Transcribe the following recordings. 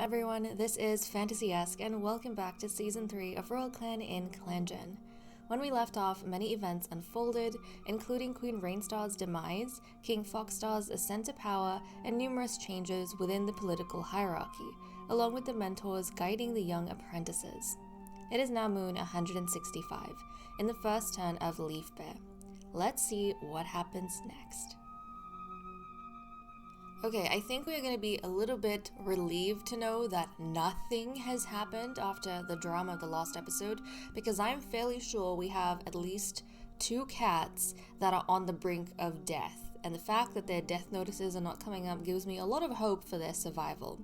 everyone, this is Fantasy-esque and welcome back to Season 3 of Royal Clan in ClanGen. When we left off, many events unfolded, including Queen Rainstar's demise, King Foxstar's ascent to power, and numerous changes within the political hierarchy, along with the mentors guiding the young apprentices. It is now Moon 165, in the first turn of Leaf Bear. Let's see what happens next. Okay, I think we're going to be a little bit relieved to know that nothing has happened after the drama of the last episode, because I'm fairly sure we have at least 2 cats that are on the brink of death, and the fact that their death notices are not coming up gives me a lot of hope for their survival.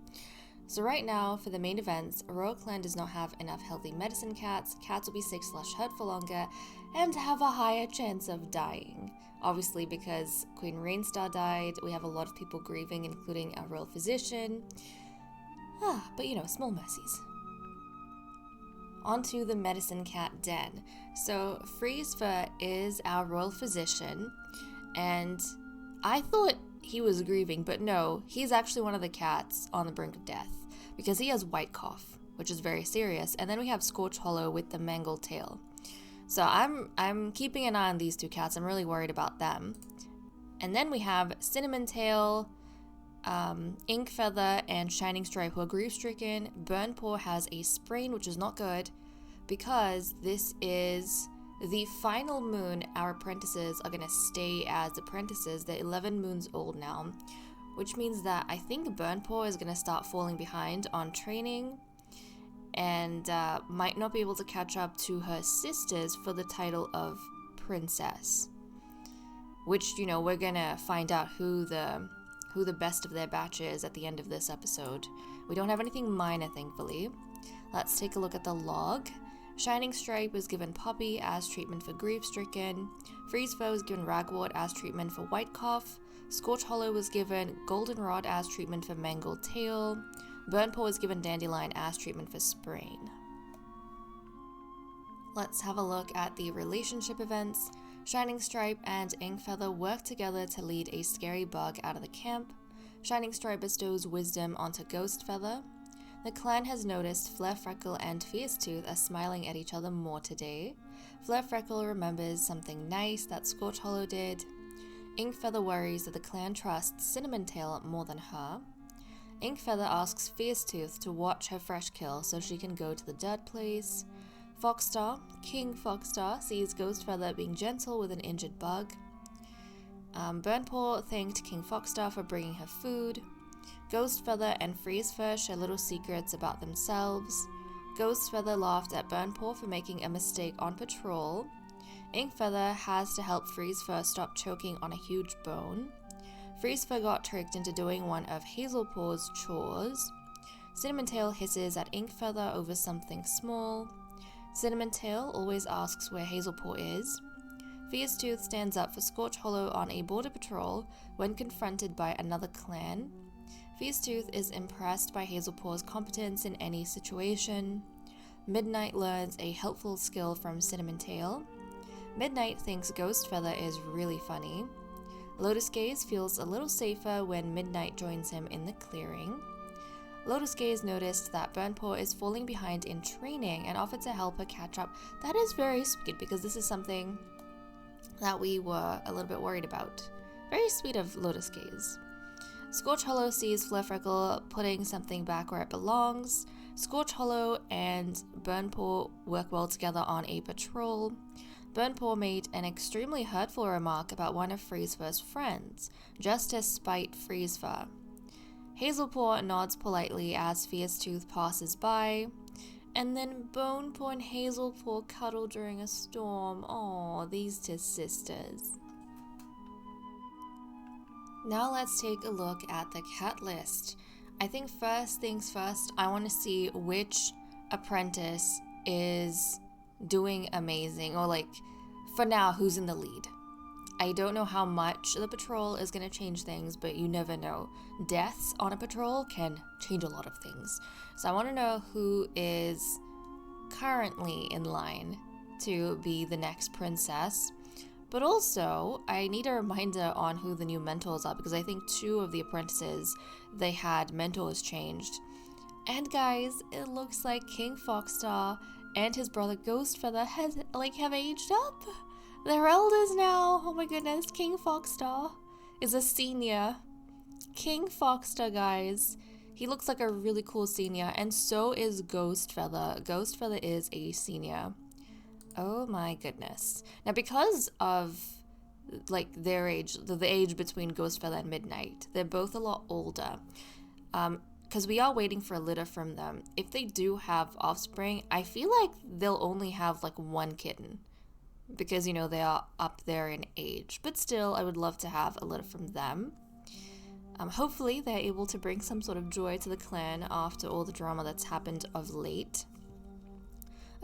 So right now, for the main events, Royal Clan does not have enough healthy medicine cats, cats will be sick/hurt for longer, and have a higher chance of dying. Obviously, because Queen Rainstar died, we have a lot of people grieving, including a royal physician. But you know, small mercies. Onto the medicine cat den. So, Freezefur is our royal physician, and I thought he was grieving, but no, he's actually one of the cats on the brink of death, because he has white cough, which is very serious, and then we have Scorch Hollow with the mangled tail. So I'm keeping an eye on these 2 cats. I'm really worried about them. And then we have Cinnamon Tail, Ink Feather, and Shining Stripe who are grief-stricken. Burn Paw has a sprain, which is not good, because this is the final moon our apprentices are going to stay as apprentices. They're 11 moons old now, which means that I think Burn Paw is going to start falling behind on training, and might not be able to catch up to her sisters for the title of princess, which, you know, we're gonna find out who the best of their batch is at the end of this episode. We don't have anything minor, thankfully. Let's take a look at the log. Shining Stripe was given Poppy as treatment for grief-stricken. Freezefur was given Ragwort as treatment for white cough. Scorch Hollow was given Goldenrod as treatment for mangled tail. Burn Paw was given Dandelion as treatment for sprain. Let's have a look at the relationship events. Shining Stripe and Ink Feather work together to lead a scary bug out of the camp. Shining Stripe bestows wisdom onto Ghost Feather. The clan has noticed Flare Freckle and Fierce Tooth are smiling at each other more today. Flare Freckle remembers something nice that Scorch Hollow did. Ink Feather worries that the clan trusts Cinnamon Tail more than her. Ink Feather asks Fierce Tooth to watch her fresh kill so she can go to the dirt place. King Foxstar, sees Ghost Feather being gentle with an injured bug. Burn Paw thanked King Foxstar for bringing her food. Ghost Feather and Freezefur share little secrets about themselves. Ghost Feather laughed at Burn Paw for making a mistake on patrol. Ink Feather has to help Freezefur stop choking on a huge bone. Freezefur got tricked into doing one of Hazelpaw's chores. Cinnamon Tail hisses at Ink Feather over something small. Cinnamon Tail always asks where Hazelpaw is. Fierce Tooth stands up for Scorch Hollow on a border patrol when confronted by another clan. Fierce Tooth is impressed by Hazelpaw's competence in any situation. Midnight learns a helpful skill from Cinnamon Tail. Midnight thinks Ghost Feather is really funny. Lotus Gaze feels a little safer when Midnight joins him in the clearing. Lotus Gaze noticed that Burn Paw is falling behind in training and offered to help her catch up. That is very sweet, because this is something that we were a little bit worried about. Very sweet of Lotus Gaze. Scorch Hollow sees Flare Freckle putting something back where it belongs. Scorch Hollow and Burn Paw work well together on a patrol. Burn Paw made an extremely hurtful remark about one of Freezefur's friends, just to spite Freezefur. Hazelpaw nods politely as Fierce Tooth passes by, and then Bone Paw and Hazelpaw cuddle during a storm. Aw, these 2 sisters. Now let's take a look at the cat list. I think first things first, I want to see which apprentice is doing amazing, or like, for now, who's in the lead. I don't know how much the patrol is going to change things, but you never know. Deaths on a patrol can change a lot of things. So I want to know who is currently in line to be the next princess. But also, I need a reminder on who the new mentors are, because I think 2 of the apprentices, they had mentors changed. And guys, it looks like King Foxstar and his brother Ghostfeather have aged up. They're elders now. Oh my goodness, King Foxstar is a senior. King Foxstar, guys. He looks like a really cool senior, and so is Ghostfeather. Ghostfeather is a senior. Oh my goodness. Now, because of like their age, the age between Ghostfeather and Midnight, they're both a lot older. Because we are waiting for a litter from them. If they do have offspring, I feel like they'll only have like one kitten. Because, you know, they are up there in age. But still, I would love to have a litter from them. Hopefully, they're able to bring some sort of joy to the clan after all the drama that's happened of late.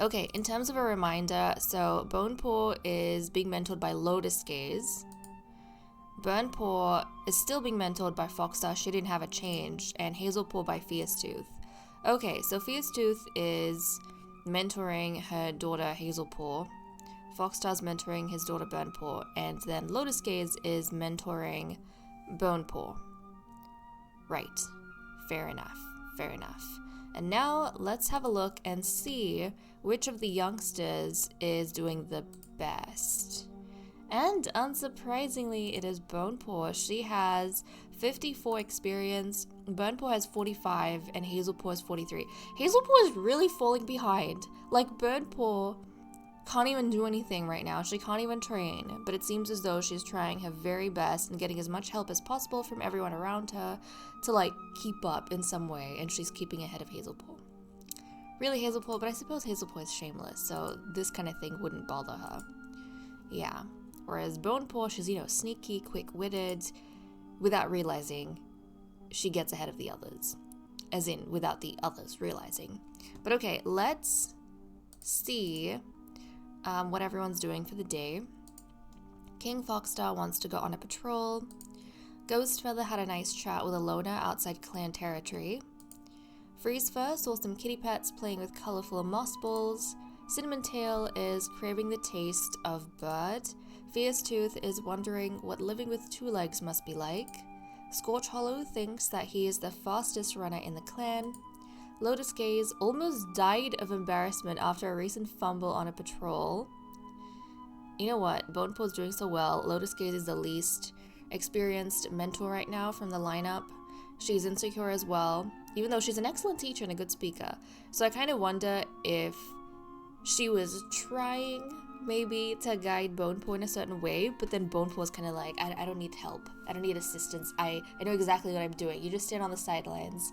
Okay, in terms of a reminder, so Bonepaw is being mentored by Lotus Gaze. Burnpaw is still being mentored by Foxstar, she didn't have a change, and Hazelpaw by Fierce Tooth. Okay, so Fierce Tooth is mentoring her daughter Hazelpaw. Foxstar's mentoring his daughter Burnpaw, and then Lotus Gaze is mentoring Bonepaw. Right. Fair enough. Fair enough. And now let's have a look and see which of the youngsters is doing the best. And unsurprisingly, it is Bonepaw. She has 54 experience, Burnpaw has 45, and Hazelpaw has 43. Hazelpaw is really falling behind. Like, Burnpaw can't even do anything right now. She can't even train, but it seems as though she's trying her very best and getting as much help as possible from everyone around her to, like, keep up in some way, and she's keeping ahead of Hazelpaw. Really, Hazelpaw, but I suppose Hazelpaw is shameless, so this kind of thing wouldn't bother her. Yeah. Whereas Bonepaw, she's, you know, sneaky, quick-witted, without realizing she gets ahead of the others. As in, without the others realizing. But okay, let's see what everyone's doing for the day. King Foxstar wants to go on a patrol. Ghostfeather had a nice chat with a loner outside clan territory. Freezefur saw some kitty pets playing with colorful moss balls. Cinnamon Tail is craving the taste of bird. Fierce Tooth is wondering what living with two legs must be like. Scorch Hollow thinks that he is the fastest runner in the clan. Lotus Gaze almost died of embarrassment after a recent fumble on a patrol. You know what? Bonepaw's doing so well. Lotus Gaze is the least experienced mentor right now from the lineup. She's insecure as well, even though she's an excellent teacher and a good speaker. So I kind of wonder if she was trying maybe to guide Bonepaw in a certain way, but then Bonepaw's kind of like, I don't need help. I don't need assistance. I know exactly what I'm doing. You just stand on the sidelines.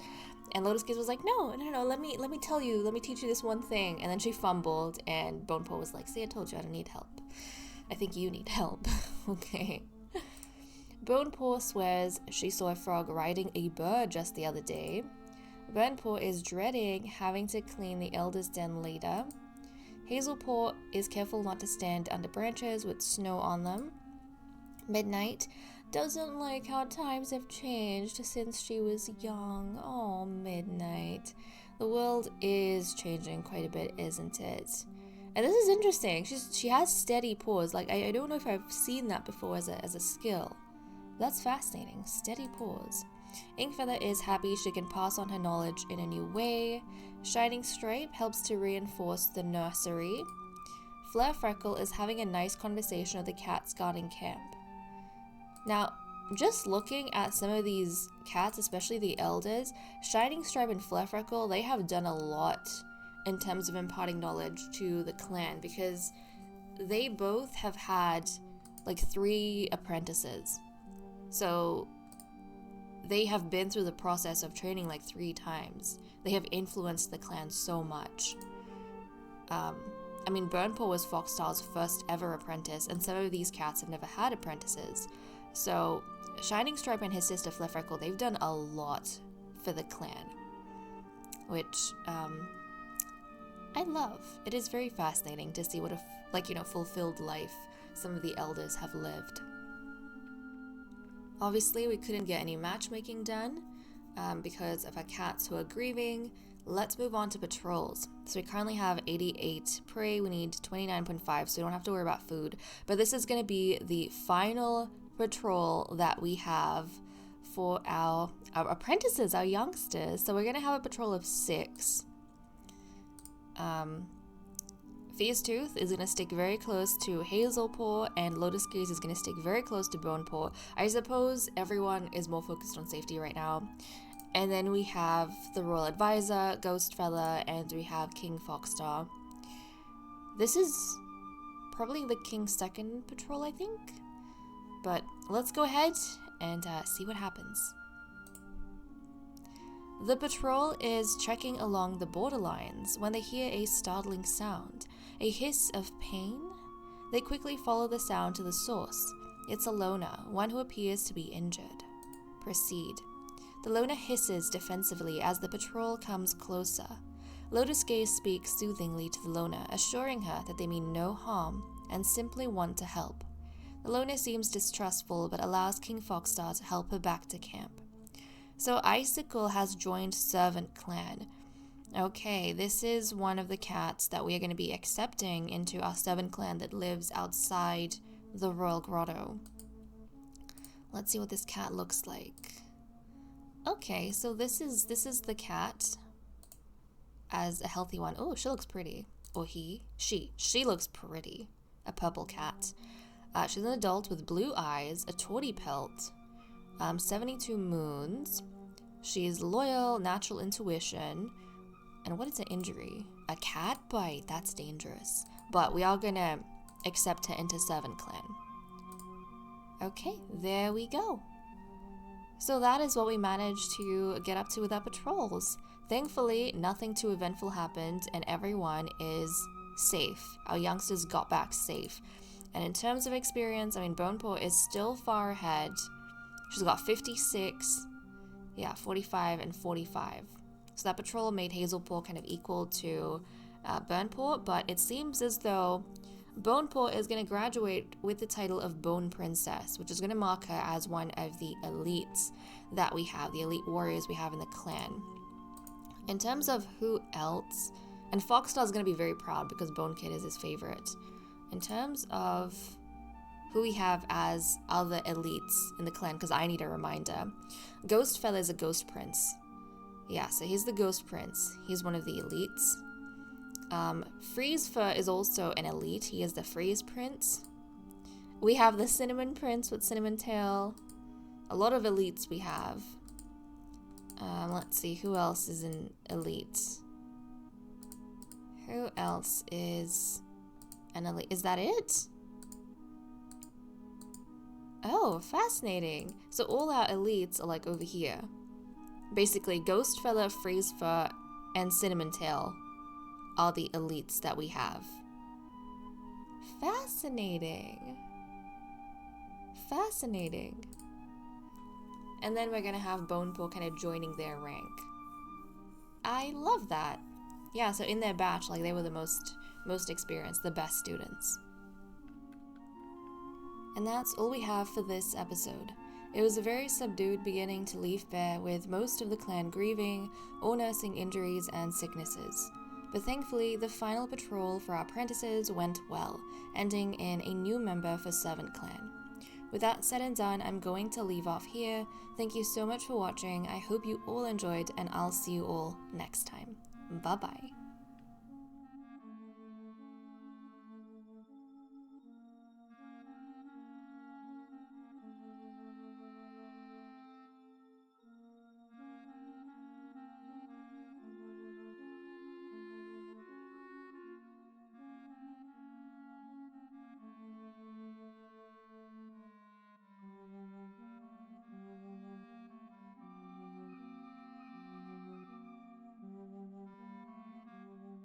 And Lotus Gaze was like, no, let me tell you, let me teach you this one thing. And then she fumbled, and Bonepaw was like, see, I told you I don't need help. I think you need help. Okay. Bonepaw swears she saw a frog riding a bird just the other day. Burnpaw is dreading having to clean the Elder's Den later. Hazelpaw is careful not to stand under branches with snow on them. Midnight doesn't like how times have changed since she was young. Oh, Midnight. The world is changing quite a bit, isn't it? And this is interesting. She has steady paws. Like, I don't know if I've seen that before as a skill. That's fascinating. Steady paws. Inkfeather is happy she can pass on her knowledge in a new way. Shining Stripe helps to reinforce the nursery. Flare Freckle is having a nice conversation with the cats guarding camp. Now, just looking at some of these cats, especially the elders, Shining Stripe and Flare Freckle, they have done a lot in terms of imparting knowledge to the clan, because they both have had like 3 apprentices. So they have been through the process of training like 3 times. They have influenced the clan so much. I mean, Burnpaw was Foxstar's first ever apprentice, and some of these cats have never had apprentices. So Shining Stripe and his sister Flare Freckle, they've done a lot for the clan, which I love. It is very fascinating to see what a fulfilled life some of the elders have lived. Obviously, we couldn't get any matchmaking done because of our cats who are grieving. Let's move on to patrols. So we currently have 88 prey. We need 29.5, so we don't have to worry about food. But this is going to be the final patrol that we have for our apprentices, our youngsters. So we're going to have a patrol of 6. Fierce Tooth is going to stick very close to Hazelpaw, and Lotus Gaze is going to stick very close to Bonepaw. I suppose everyone is more focused on safety right now. And then we have the Royal Advisor, Ghostfella, and we have King Foxstar. This is probably the King's second patrol, I think. But let's go ahead and see what happens. The patrol is checking along the borderlines when they hear a startling sound, a hiss of pain. They quickly follow the sound to the source. It's a loner, one who appears to be injured. Proceed. The loner hisses defensively as the patrol comes closer. Lotus Gaze speaks soothingly to the loner, assuring her that they mean no harm and simply want to help. The loner seems distrustful but allows King Foxstar to help her back to camp. So Icicle has joined Servant Clan. Okay, this is one of the cats that we are going to be accepting into our Servant Clan that lives outside the Royal Grotto. Let's see what this cat looks like. Okay, so this is the cat as a healthy one. Oh, she looks pretty. Or she looks pretty. A purple cat. She's an adult with blue eyes, a tawny pelt, 72 moons. She's loyal, natural intuition. And what is an injury? A cat bite. That's dangerous. But we are going to accept her into Servant Clan. Okay, there we go. So that is what we managed to get up to with our patrols. Thankfully, nothing too eventful happened and everyone is safe. Our youngsters got back safe. And in terms of experience, I mean, Bonepaw is still far ahead. She's got 56, 45 and 45. So that patrol made Hazelpaw kind of equal to Bonepaw, but it seems as though Bonepaw is going to graduate with the title of Bone Princess, which is going to mark her as one of the elites that we have, the elite warriors we have in the clan. In terms of who else, and Foxstar is going to be very proud because Bone Kid is his favorite. In terms of who we have as other elites in the clan, because I need a reminder, Ghostfella is a ghost prince. Yeah, so he's the ghost prince. He's one of the elites. Freezefur is also an elite. He is the freeze prince. We have the cinnamon prince with cinnamon tail. A lot of elites we have. Let's see, who else is an elite? Who else is an elite? Is that it? Oh, fascinating. So all our elites are like over here. Basically, Ghostfella, Freezefur, and Cinnamon Tail are the elites that we have. Fascinating. Fascinating. And then we're going to have Bonepaw kind of joining their rank. I love that. Yeah, so in their batch, like, they were the most experienced, the best students. And that's all we have for this episode. It was a very subdued beginning to Leaf Bear, with most of the clan grieving or nursing injuries and sicknesses. But thankfully, the final patrol for our apprentices went well, ending in a new member for Servant Clan. With that said and done, I'm going to leave off here. Thank you so much for watching. I hope you all enjoyed, and I'll see you all next time. Bye-bye.